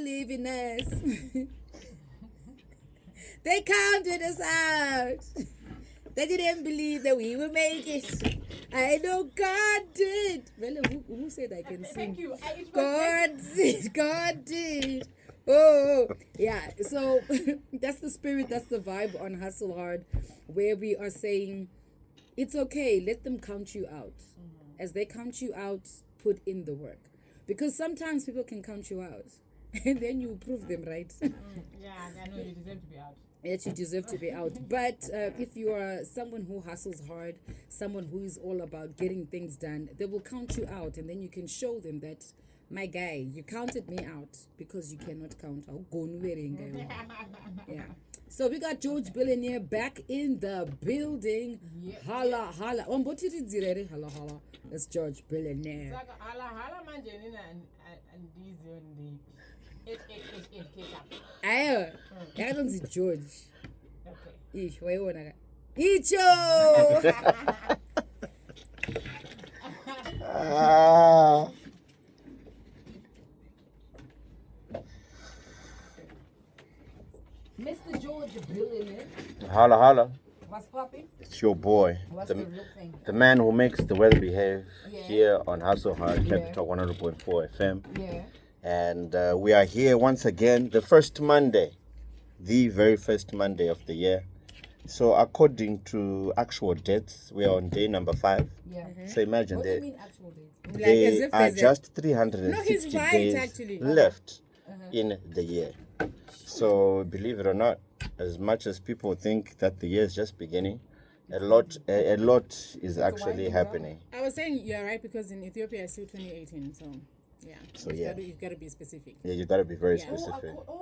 believe in us. They counted us out. They didn't believe that we would make it. I know God did. Well, who said I can sing? Thank you. God did. God did. Oh, yeah. So that's the spirit, that's the vibe on Hustle Hard, where we are saying, it's okay. Let them count you out. As they count you out, put in the work. Because sometimes people can count you out. And then you prove them right. Yeah, I know you deserve to be out. That you deserve to be out. But if you are someone who hustles hard, someone who is all about getting things done, they will count you out. And then you can show them that, my guy, you counted me out because you cannot count out. Yeah. So we got George Billionaire back in the building. Yep. Hala, hala. Hala, hala. That's George Billionaire. Saka hala manje nina andizi on the 8888 Ayo, yakanonzi George. Okay. Ish, waiona ka. Icho! Mr. George Billionaire. Holla, holla. What's popping? It's your boy. What's the real thing? The man who makes the weather behave Yeah. here on Hustle Hard, Yeah. Capital 100.4 FM. Yeah. And we are here once again, the first Monday, the very first Monday of the year. So according to actual dates, we are on day number 5. Yeah. So imagine What do you that mean actual dates? Like as there if are there's just No, 360 he's right, days actually. left in the year. So believe it or not, as much as people think that the year is just beginning, a lot is actually winding happening. I was saying you're right because in Ethiopia it's still 2018, so yeah. So, yeah. You've got to be specific. Yeah, you gotta be very Yeah. specific. Yeah.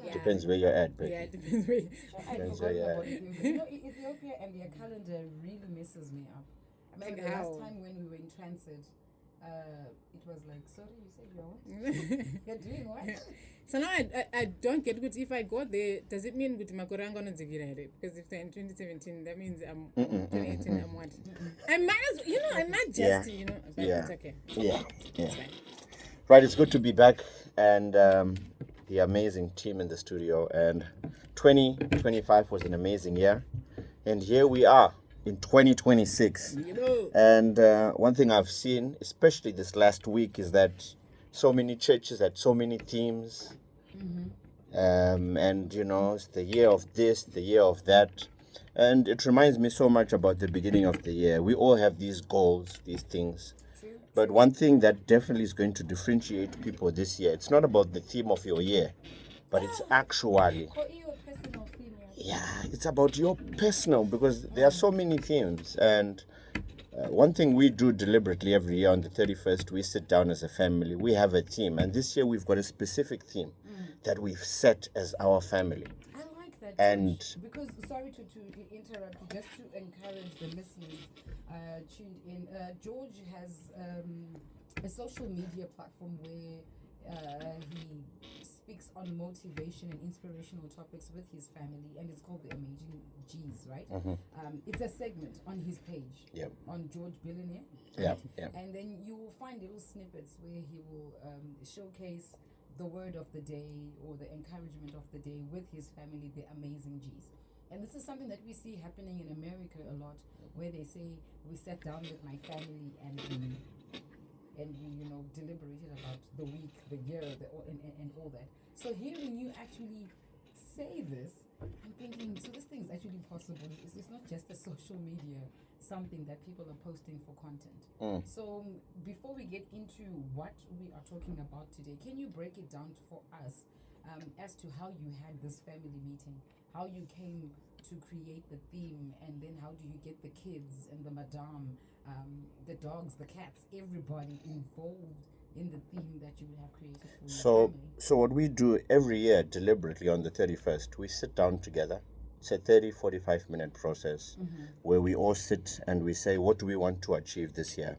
Yeah. Depends where you're at, but Yeah, it depends where I Depends forgot where about you're Ethiopia. You know, Ethiopia and their calendar really messes me up. I remember Like the how? last time when we were in transit, it was like, sorry, you said you're what? You're doing what? So now I don't get good. If I go there, does it mean with Makoranga no Zigirare? Because if they're in 2017, that means I'm 2018. I'm what? I might as I might just Yeah. but Yeah. it's okay. yeah. It's fine. Right, it's good to be back and the amazing team in the studio. And 2025 was an amazing year. And here we are in 2026. You know. And one thing I've seen, especially this last week, is that so many churches had so many themes. And, it's the year of this, the year of that. And it reminds me so much about the beginning of the year. We all have these goals, these things. True. But one thing that definitely is going to differentiate people this year, it's not about the theme of your year, but it's actually, For your personal theme, it's about your personal, because there are so many themes. And one thing we do deliberately every year on the 31st, we sit down as a family, we have a theme. And this year we've got a specific theme that we've set as our family. I like that. And- George, because sorry to interrupt you, just to encourage the listeners tuned in. George has a social media platform where he speaks on motivation and inspirational topics with his family, and it's called the Amazing G's, right? It's a segment on his page. Yep. On George Billionaire. Yeah, yeah. And then you will find little snippets where he will showcase the word of the day or the encouragement of the day with his family, the Amazing G's. And this is something that we see happening in America a lot, where they say, we sat down with my family and we deliberated about the week, the year, and all that. So hearing you actually say this, I'm thinking, so this thing is actually possible. It's not just a social media something that people are posting for content. So before we get into what we are talking about today, can you break it down for us as to how you had this family meeting, how you came to create the theme, and then how do you get the kids and the madame, the dogs, the cats, everybody involved in the theme that you would have created for your family? So what we do every year deliberately on the 31st, we sit down together. It's a 45 minute process where we all sit and we say, what do we want to achieve this year?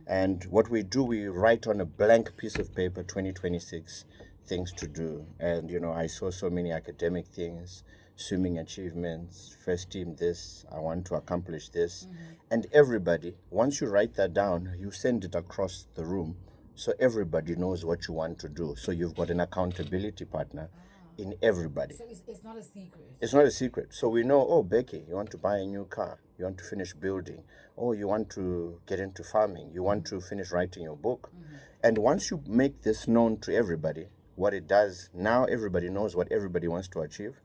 And what we do, we write on a blank piece of paper 2026 things to do. And, I saw so many academic things, swimming achievements, first team this, I want to accomplish this. And everybody, once you write that down, you send it across the room So everybody knows what you want to do. So you've got an accountability partner in everybody. So it's not a secret. It's not a secret. So we know, oh, Becky, you want to buy a new car. You want to finish building. Oh, you want to get into farming. You want to finish writing your book. And once you make this known to everybody, what it does, now everybody knows what everybody wants to achieve.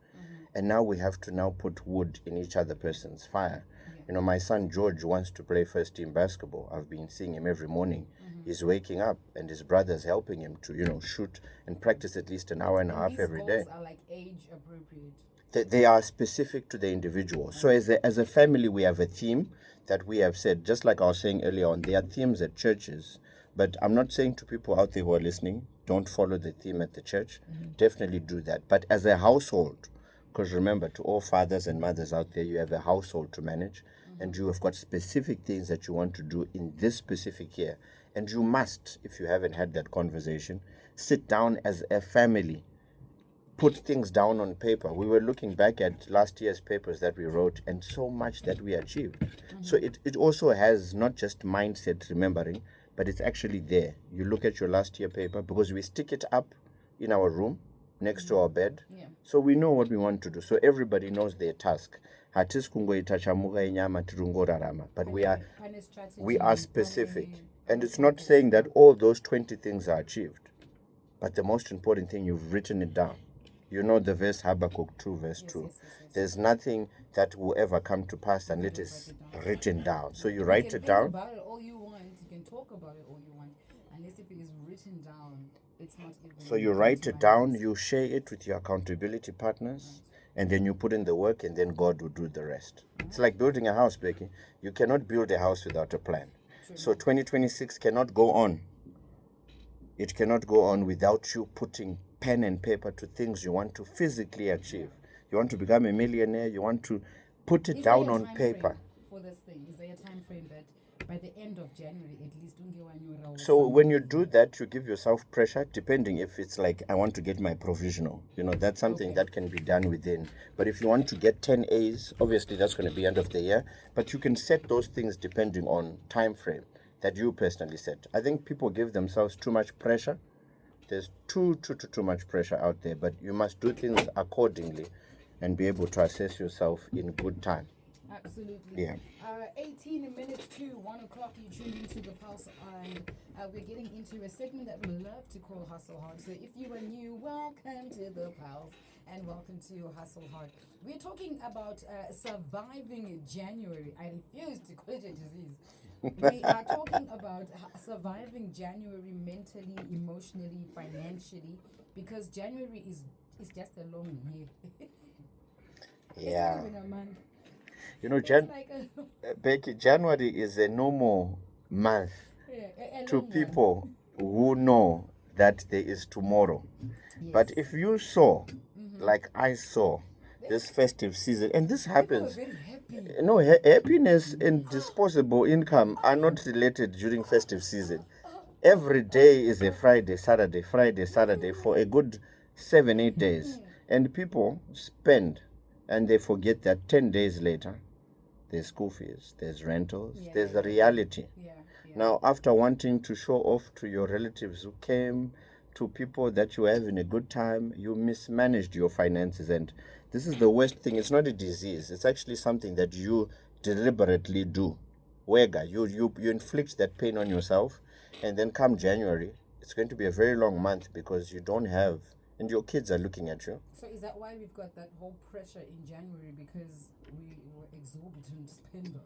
And now we have to now put wood in each other person's fire. You know, my son George wants to play first team basketball. I've been seeing him every morning. He's waking up and his brother's helping him to, shoot and practice at least an hour and a half every day. These goals are like age appropriate. They are specific to the individual. So as a family, we have a theme that we have said, just like I was saying earlier on, there are themes at churches. But I'm not saying to people out there who are listening, don't follow the theme at the church. Definitely do that. But as a household, because remember, to all fathers and mothers out there, you have a household to manage. And you have got specific things that you want to do in this specific year. And you must, if you haven't had that conversation, sit down as a family. Put things down on paper. We were looking back at last year's papers that we wrote and so much that we achieved. So it also has not just mindset remembering, but it's actually there. You look at your last year paper because we stick it up in our room next to our bed. Yeah. So we know what we want to do. So everybody knows their task. But we are specific. And it's not saying that all those 20 things are achieved. But the most important thing, you've written it down. You know the verse Habakkuk 2 verse 2. Yes. There's nothing that will ever come to pass unless it is written down. So you write it down. You can think about it all you want. You can talk about it all you want. Unless if it is written down, it's not even. So you write it down, you share it with your accountability partners, and then you put in the work, and then God will do the rest. It's like building a house, Becky. You cannot build a house without a plan. So 2026 cannot go on. It cannot go on without you putting pen and paper to things you want to physically achieve. You want to become a millionaire, you want to put it down on paper. For this thing, is there a time frame that by the end of January at least don't get one? So when you do that, you give yourself pressure, depending if it's like, I want to get my provisional. That's something that can be done within. But if you want to get 10 A's, obviously that's going to be end of the year. But you can set those things depending on time frame that you personally set. I think people give themselves too much pressure. There's too much pressure out there, but you must do things accordingly and be able to assess yourself in good time. Absolutely. Yeah. 18 minutes to 1 o'clock, you tune into the Pulse, and we're getting into a segment that we love to call Hustle Hard. So if you are new, welcome to the Pulse and welcome to Hustle Hard. We're talking about surviving January. I refuse to call it a disease. We are talking about surviving January mentally, emotionally, financially, because January is just a long year. Yeah. It's not even a month. Becky, January is a normal month A to long one. people who know that there is tomorrow. Yes. But if you saw, like I saw, this festive season, and this People are happens. very happy. No, happiness and disposable income are not related during festive season. Every day is a Friday, Saturday for a good 7-8 days. And people spend and they forget that 10 days later, there's school fees, there's rentals, there's the reality. Yeah. Now, after wanting to show off to your relatives who came, to people that you were having a good time, you mismanaged your finances. And this is the worst thing. It's not a disease. It's actually something that you deliberately do. Wega, you inflict that pain on yourself. And then come January, it's going to be a very long month because you don't have, and your kids are looking at you. So is that why we've got that whole pressure in January, because we were exorbitant spenders?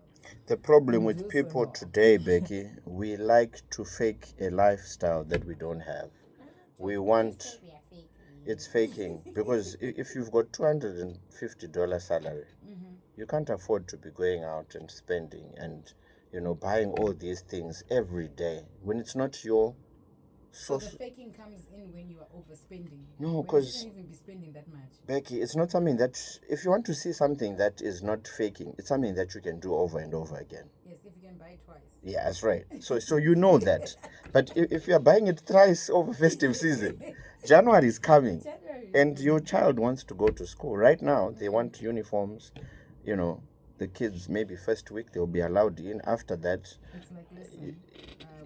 The problem with people today, Becky, we like to fake a lifestyle that we don't have. We want, it's faking, because if you've got $250 salary, you can't afford to be going out and spending and buying all these things every day when it's not your So the faking comes in when you are overspending. No, When you because shouldn't even be spending that much. Becky, it's not something that, if you want to see something that is not faking, it's something that you can do over and over again. Yes, if you can buy twice. Yeah, that's right. So you know that. But if you are buying it thrice over festive season, January is coming, January. and your child wants to go to school. Right now, they want uniforms. The kids, maybe first week they'll be allowed in. After that, It's like, listen,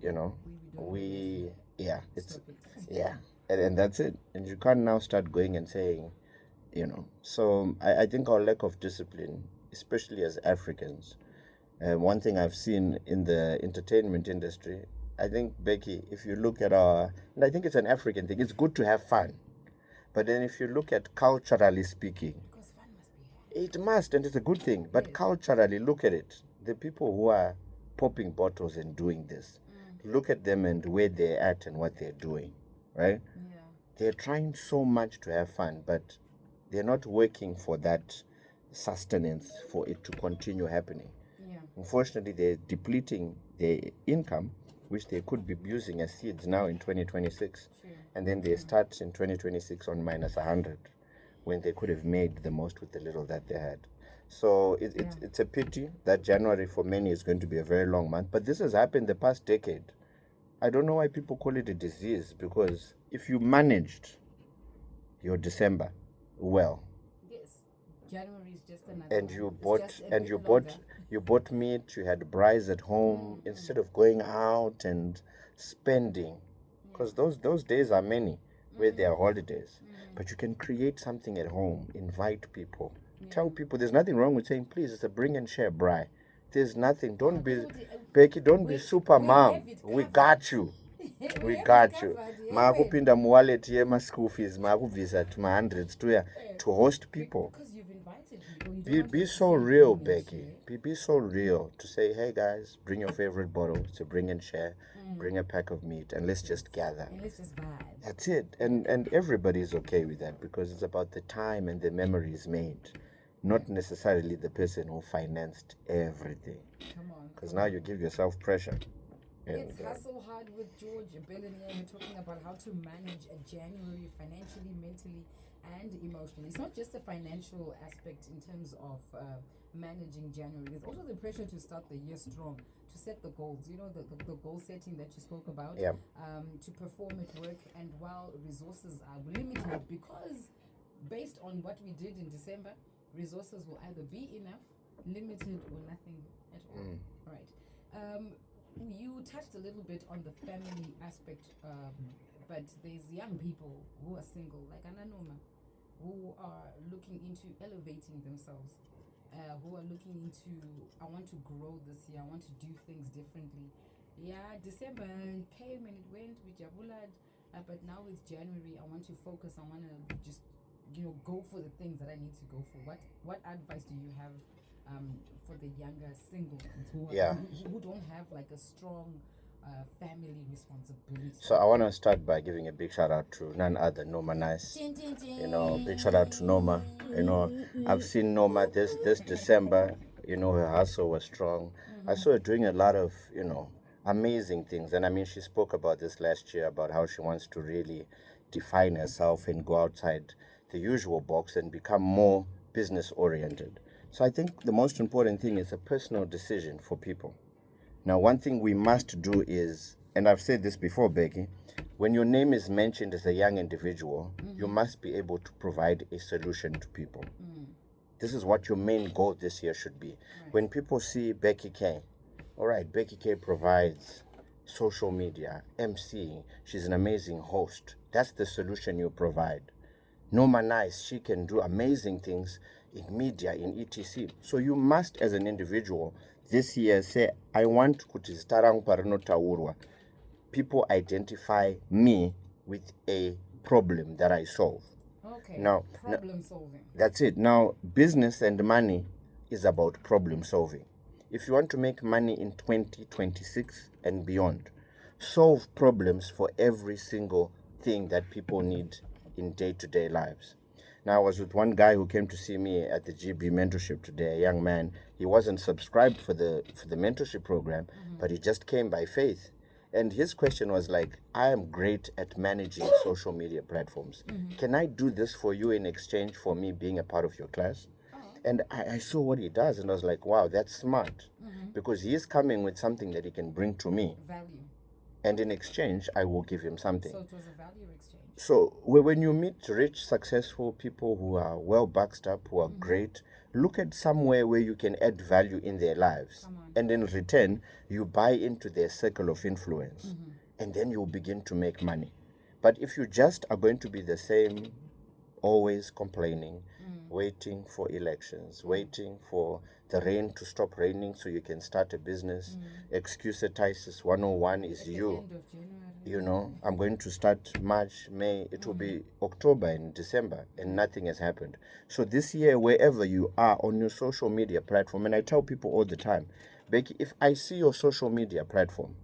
you know, we don't we Yeah, it's Stop it. yeah, and that's it. And you can't now start going and saying, So I think our lack of discipline, especially as Africans, one thing I've seen in the entertainment industry, I think, Becky, if you look at and I think it's an African thing, it's good to have fun. But then if you look at culturally speaking, Because fun must be had. it must, and it's a good thing. But Yes. culturally, look at it. The people who are popping bottles and doing this, look at them and where they're at and what they're doing, right? Yeah. They're trying so much to have fun, but they're not working for that sustenance for it to continue happening. Yeah. Unfortunately, they're depleting their income, which they could be using as seeds now in 2026. True. And then they start in 2026 on minus 100 when they could have made the most with the little that they had. So it's a pity that January for many is going to be a very long month. But this has happened the past decade. I don't know why people call it a disease, because if you managed your December well, Yes. January is just another. and one. you It's bought just a and bit you longer. bought you bought meat, you had braais at home instead of going out and spending, because those days are many where there are holidays, but you can create something at home, invite people, tell people there's nothing wrong with saying, please, it's a bring and share braai. There's nothing. Don't be Becky, don't be super mom. have it We covered. got you. We have got it you. covered, yeah. Makupinda muwallet yema school fees, makubvisa to 100s to host people. Because you've invited people. You Be, don't be want to so say real, bring and Becky. share. Be so real to say, hey guys, bring your favorite bottle to bring and share, bring a pack of meat, and let's just gather. And let's just vibe. That's it. And everybody's okay with that, because it's about the time and the memories made, not necessarily the person who financed everything. Come on. Because now you give yourself pressure. It's Hustle Hard with George, a billionaire. We're talking about how to manage a January financially, mentally, and emotionally. It's not just a financial aspect in terms of managing January. There's also the pressure to start the year strong, to set the goals. You know, the goal setting that you spoke about. Yeah. To perform at work, and while resources are limited, because based on what we did in December, resources will either be enough, limited, or nothing at all. Right. You touched a little bit on the family aspect, but there's young people who are single, like Ananoma, who are looking into elevating themselves, who are looking into, I want to grow this year, I want to do things differently. Yeah, December came and it went with Jabulad, but now it's January. I want to focus. I want to just, go for the things that I need to go for. What advice do you have for the younger singles who don't have like a strong family responsibility? So I want to start by giving a big shout out to none other Noma Nice. Big shout out to Noma. I've seen Noma this December. Her hustle was strong. I saw her doing a lot of amazing things, and I mean, she spoke about this last year about how she wants to really define herself and go outside the usual box and become more business oriented. So I think the most important thing is a personal decision for people. Now, one thing we must do is, and I've said this before, Becky, when your name is mentioned as a young individual, you must be able to provide a solution to people. This is what your main goal this year should be. Right. When people see Becky K, all right, Becky K provides social media, MC, she's an amazing host. That's the solution you provide. Noma Nice, she can do amazing things in media, in etc. So you must, as an individual, this year say, I want kuti zita rangu parinotaurwa. People identify me with a problem that I solve. Okay. Now, problem solving. That's it. Now, business and money is about problem solving. If you want to make money in 2026 and beyond, solve problems for every single thing that people need in day-to-day lives. Now, I was with one guy who came to see me at the GB mentorship today, a young man. He wasn't subscribed for the mentorship program, but he just came by faith. And his question was like, I am great at managing social media platforms. Can I do this for you in exchange for me being a part of your class? And I saw what he does, and I was like, wow, that's smart. Because he is coming with something that he can bring to me. Value. And in exchange, I will give him something. So it was a value exchange. So when you meet rich, successful people who are well backed up, who are great, look at somewhere where you can add value in their lives. And in return, you buy into their circle of influence. and then you'll begin to make money. But if you just are going to be the same, always complaining, waiting for elections, waiting for the rain to stop raining so you can start a business, excusatitis 101 is At the you. end of January. You know, I'm going to start March, May, it will be October and December, and nothing has happened. So this year, wherever you are on your social media platform, and I tell people all the time, Becky, if I see your social media platform,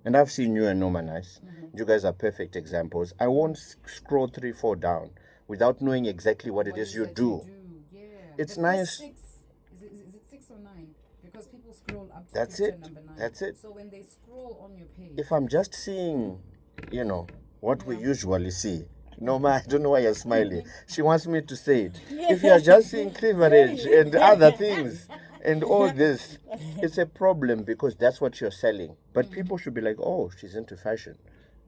and I've seen you and Norma Nice, you guys are perfect examples, I won't scroll 3, 4 down without knowing exactly what it is you that do. Yeah. It's The nice. first 6, is it 6 or 9? Because people scroll up to That's picture it. number 9. That's it. So when they scroll on your page, If I'm just seeing, you know, what we usually see, Norma, I don't know why you're smiling. She wants me to say it. If you're just seeing cleavage and other things and all this, it's a problem because that's what you're selling. But people should be like, oh, she's into fashion.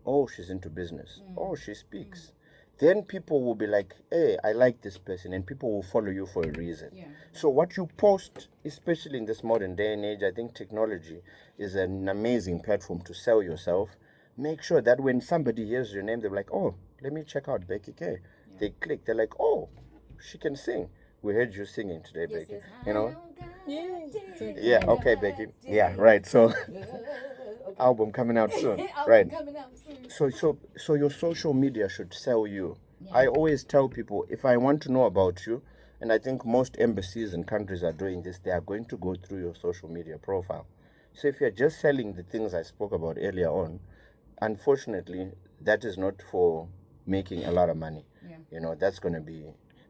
Oh, she's into business. Oh, she speaks. Then people will be like, hey, I like this person, and people will follow you for a reason. Yeah. So what you post, especially in this modern day and age, I think technology is an amazing platform to sell yourself. Make sure that when somebody hears your name, they're like, oh, let me check out Becky K. Yeah. They click, they're like, oh, she can sing. We heard you singing today, yes, Becky. yes. You know? Yeah. Yeah, okay, Becky. Yeah, right. So album coming out soon. Right. Coming out soon. So your social media should sell you. Yeah. I always tell people, if I want to know about you, and I think most embassies and countries are doing this, they are going to go through your social media profile. So if you're just selling the things I spoke about earlier on, unfortunately, that is not for making a lot of money. Yeah. You know, that's going to be,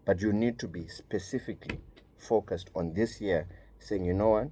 but you need to be specifically focused on this year, saying, you know what,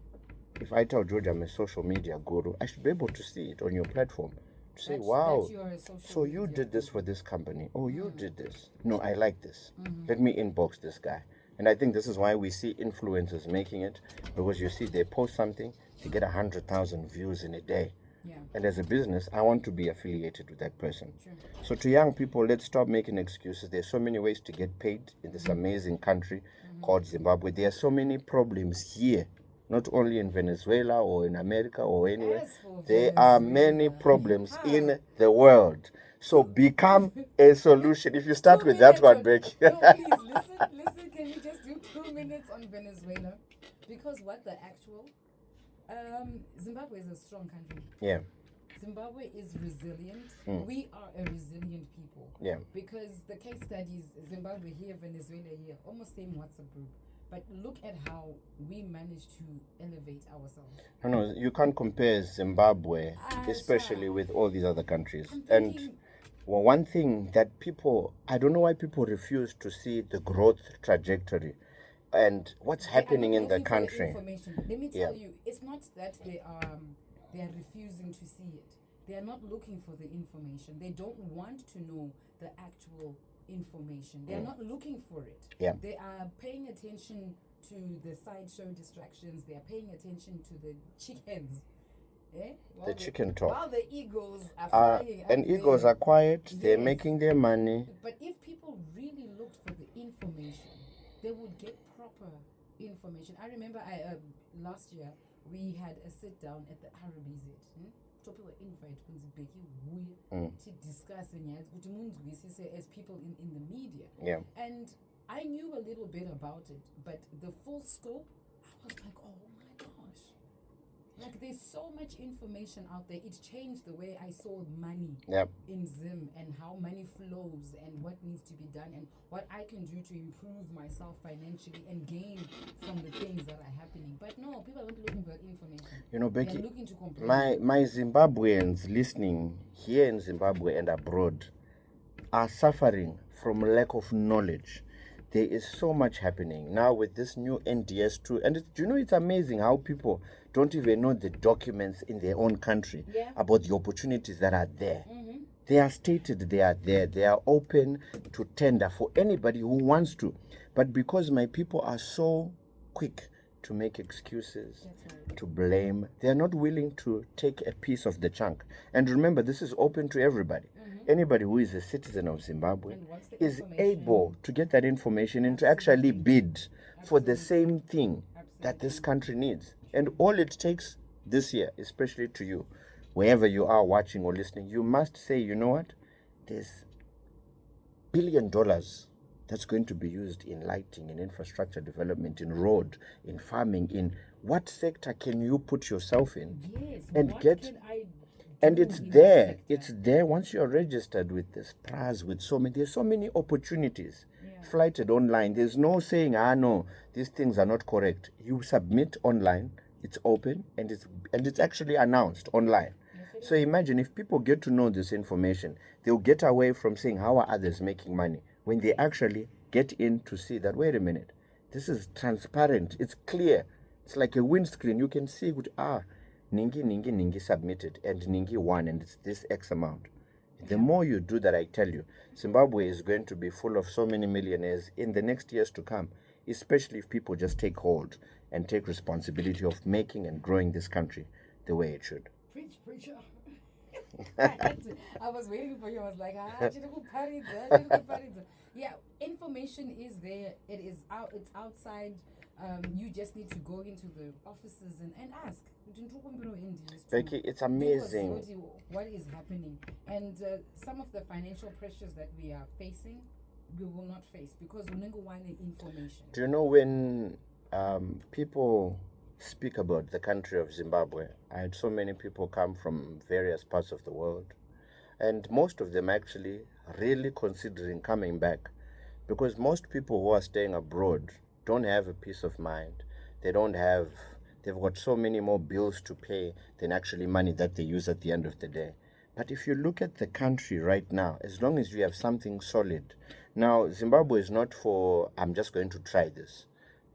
if I tell George I'm a social media guru, I should be able to see it on your platform. To say, wow, that you're a social so you media did this for this company. Oh, you did this. No, I like this. Let me inbox this guy. And I think this is why we see influencers making it, because you see they post something, they get 100,000 views in a day. Yeah. And as a business, I want to be affiliated with that person. True. So to young people, let's stop making excuses. There's so many ways to get paid in this amazing country called Zimbabwe. There are so many problems here, not only in Venezuela or in America or anywhere. As for There are many problems in the world. So become a solution. If you start 2 with that minutes one, on- Becky. No, please listen. Can you just do 2 minutes on Venezuela? Because what the actual Zimbabwe is a strong country. Yeah, Zimbabwe is resilient. We are a resilient people. yeah. Because the case studies, Zimbabwe here, Venezuela here, almost same WhatsApp group. But look at how we managed to elevate ourselves. No, you can't compare Zimbabwe, especially sure. with all these other countries. I'm And thinking- well, one thing that people, I don't know why people refuse to see the growth trajectory and what's They are happening not in the looking for country. information. Let me Yeah. tell you, it's not that they are refusing to see it. They are not looking for the information. They don't want to know the actual information. They are not looking for it. Yeah. They are paying attention to the sideshow distractions. They are paying attention to the chickens. The chicken talk. While the eagles are flying up And egos there. are quiet, they're Yes. making their money. But if people really looked for the information, they would get proper information. I remember last year we had a sit down at the RBZ. Topi were invited to discuss as people in the media. Yeah. And I knew a little bit about it, but the full scope, I was like, oh my gosh. Like there's so much information out there. It changed the way I saw money Yep. in Zim and how money flows and what needs to be done and what I can do to improve myself financially and gain from the things that are happening. But no, people are not looking for information. You know, They're Becky, looking to complain. my Zimbabweans listening here in Zimbabwe and abroad are suffering from lack of knowledge. There is so much happening now with this new NDS2. And do you know, it's amazing how people don't even know the documents in their own country about the opportunities that are there. They are stated they are there. They are open to tender for anybody who wants to. But because my people are so quick to make excuses, to blame, they are not willing to take a piece of the chunk. And remember, this is open to everybody. Anybody who is a citizen of Zimbabwe And wants the is information. able to get that information and to actually bid for the same thing that this country needs. And all it takes this year, especially to you, wherever you are watching or listening, you must say, you know what? There's $1 billion that's going to be used in lighting, in infrastructure development, in road, in farming, in what sector can you put yourself in? Yes. And what get can I and do it's in that there. sector? It's there once you're registered with this prize, with there's so many opportunities. Yeah. Flighted online. There's no saying, no, these things are not correct. You submit online, it's open, and it's actually announced online. Yes, it So is. imagine if people get to know this information, they'll get away from saying, how are others making money? When they actually get in to see that, wait a minute, this is transparent, it's clear. It's like a windscreen. You can see, Ningi submitted, and Ningi won, and it's this X amount. The more you do that, I tell you, Zimbabwe is going to be full of so many millionaires in the next years to come, especially if people just take hold and take responsibility of making and growing this country the way it should. Preacher. I was waiting for you. I was like, chirikuparidza. Yeah, information is there. It is out. It's outside. You just need to go into the offices and ask. Becky, it's amazing. What is happening, and some of the financial pressures that we are facing, we will not face because we never want information. Do you know when people speak about the country of Zimbabwe? I had so many people come from various parts of the world, and most of them actually really considering coming back, because most people who are staying abroad don't have a peace of mind. They've got so many more bills to pay than actually money that they use at the end of the day. But if you look at the country right now, as long as you have something solid, now Zimbabwe is not for, I'm just going to try this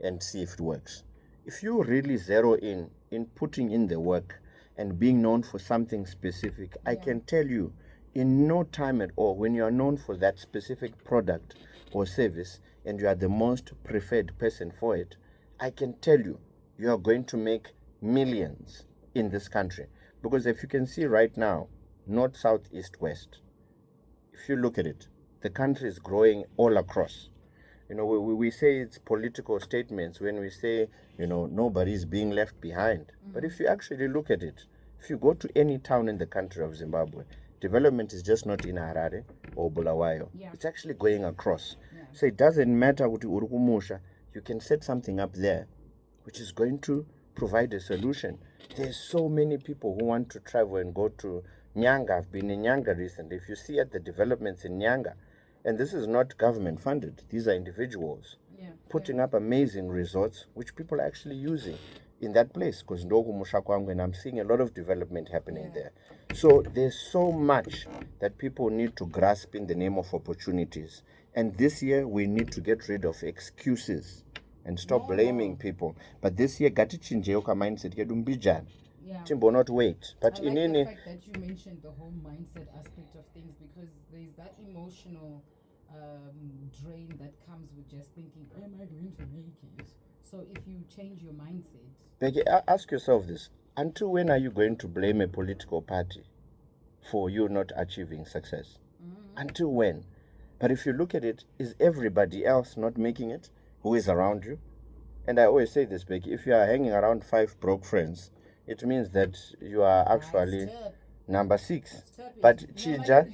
and see if it works. If you really zero in putting in the work and being known for something specific, I can tell you, in no time at all, when you are known for that specific product or service and you are the most preferred person for it, I can tell you, you are going to make millions in this country. Because if you can see right now, north, south, east, west, if you look at it, the country is growing all across. You know, we say it's political statements when we say, nobody is being left behind. Mm-hmm. But if you actually look at it, if you go to any town in the country of Zimbabwe, development is just not in Harare or Bulawayo. Yeah. It's actually going across. Yeah. So it doesn't matter what you can set something up there which is going to provide a solution. There's so many people who want to travel and go to Nyanga. I've been in Nyanga recently. If you see at the developments in Nyanga, and this is not government funded, these are individuals putting up amazing resorts which people are actually using in that place, because and I'm seeing a lot of development happening there. So there's so much that people need to grasp in the name of opportunities. And this year we need to get rid of excuses and stop blaming people. But this year, gatichinjeyoka mindset yedu mbijana. Timbo not wait. But I like the fact that you mentioned the whole mindset aspect of things, because there's that emotional drain that comes with just thinking, am I going to make it? So if you change your mindset. Becky, ask yourself this. Until when are you going to blame a political party for you not achieving success? Mm-hmm. Until when? But if you look at it, is everybody else not making it who is around you? And I always say this, Becky, if you are hanging around 5 broke friends, it means that you are actually number 6. But chinja,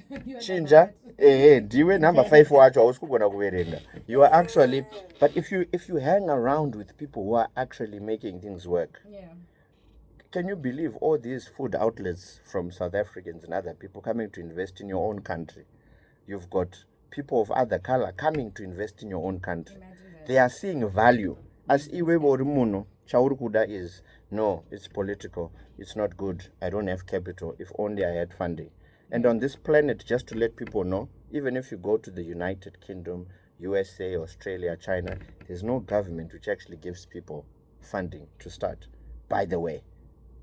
diwe number 5 wacho awusikugona kuverenga. You are actually, but if you hang around with people who are actually making things work, can you believe all these food outlets from South Africans and other people coming to invest in your own country? You've got people of other color coming to invest in your own country. They are seeing value. As iwe borimuno, chaurukuda is, no, it's political, it's not good, I don't have capital, if only I had funding. And on this planet, just to let people know, even if you go to the United Kingdom, USA, Australia, China, there's no government which actually gives people funding to start. By the way,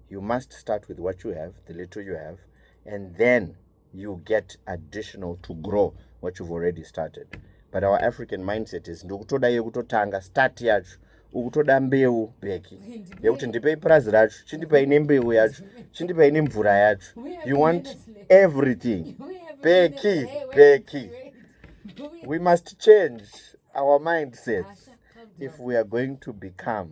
you must start with what you have, the little you have, and then you get additional to grow what you've already started. But our African mindset is ndokutoda yekutotanga start yacho ukutoda mbeu beki yekuti ndipe ipurazi racho chindipa ine mbeu yacho chindipa ine mvura yacho. You want everything. Beki. We must change our mindsets if we are going to become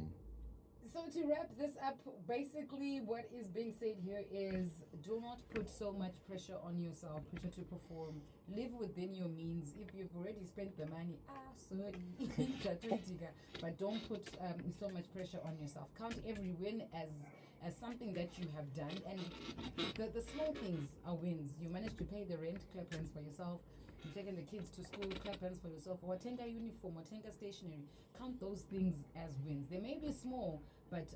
to wrap this up, basically what is being said here is do not put so much pressure on yourself, pressure to perform. Live within your means. If you've already spent the money, sorry, but don't put so much pressure on yourself. Count every win as something that you have done, and the small things are wins. You managed to pay the rent, clap hands for yourself. You've taken the kids to school, clap hands for yourself. Or Watenga uniform, Watenga stationery. Count those things as wins. They may be small, but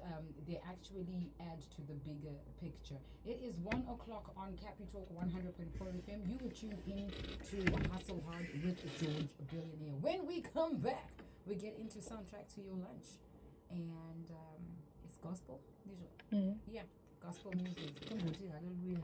they actually add to the bigger picture. It is 1 o'clock on Capi Talk 100.4 FM. You were tuned in to Hustle Hard with George Billionaire. When we come back, we get into soundtrack to your lunch, and it's gospel. Yeah, gospel music. Hallelujah.